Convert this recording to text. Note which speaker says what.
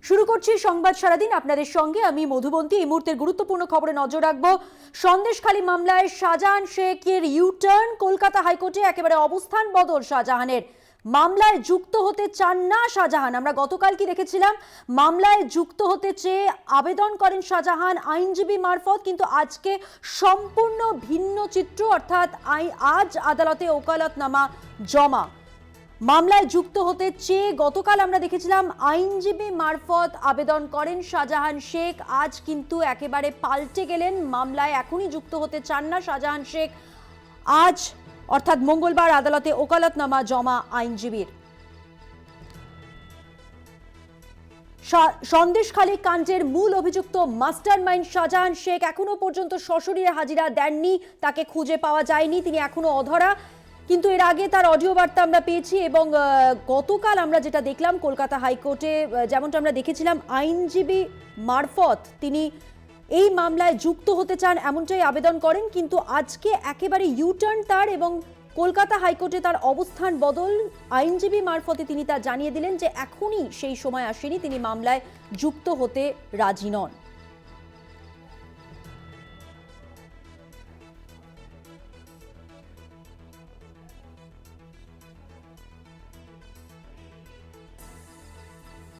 Speaker 1: শুরু করছি সংবাদ সারাদিন আপনাদের সঙ্গে আমি মধুবন্তী। এই মুহূর্তের গুরুত্বপূর্ণ খবরে নজর রাখবো। সন্দেশখালী মামলায় শাহজাহান শেখের ইউটার্ন, কলকাতা হাইকোর্টে একেবারে অবস্থান বদল শাহজাহানের। মামলায় যুক্ত হতে চান না শাহজাহান। আমরা গতকাল কি দেখেছিলাম, মামলায় যুক্ত হতে চেয়ে আবেদন করেন শাহজাহান আইনজীবী মারফত, কিন্তু আজকে সম্পূর্ণ ভিন্ন চিত্র। অর্থাৎ আজ আদালতে ওকালতনামা জমা। মামলায় যুক্ত হতে চেয়ে গতকাল আমরা দেখেছিলাম আইনজীবী মারফত আবেদন করেন শাহজাহান শেখ। আজ কিন্তু একেবারে পাল্টে গেলেন, মামলায় এখনই যুক্ত হতে চান না শাহজাহান শেখ। আজ অর্থাৎ মঙ্গলবার আদালতে ওকালতনামা জমা আইনজীবীর। সন্দেশখালী কাণ্ডের মূল অভিযুক্ত মাস্টারমাইন্ড শাহজাহান শেখ এখনো পর্যন্ত সশরীরে হাজিরা দেননি, তাকে খুঁজে পাওয়া যায়নি, তিনি এখনো অধরা। কিন্তু এর আগে তার অডিও বার্তা আমরা পেয়েছি এবং গতকাল আমরা যেটা দেখলাম কলকাতা হাইকোর্টে, যেমনটা আমরা দেখেছিলাম আইনজীবী মারফত তিনি এই মামলায় যুক্ত হতে চান এমনটাই আবেদন করেন, কিন্তু আজকে একেবারে ইউটার্ন তার এবং কলকাতা হাইকোর্টে তার অবস্থান বদল। আইনজীবী মারফতে তিনি তা জানিয়ে দিলেন যে এখনই সেই সময় আসেনি, তিনি মামলায় যুক্ত হতে রাজি নন।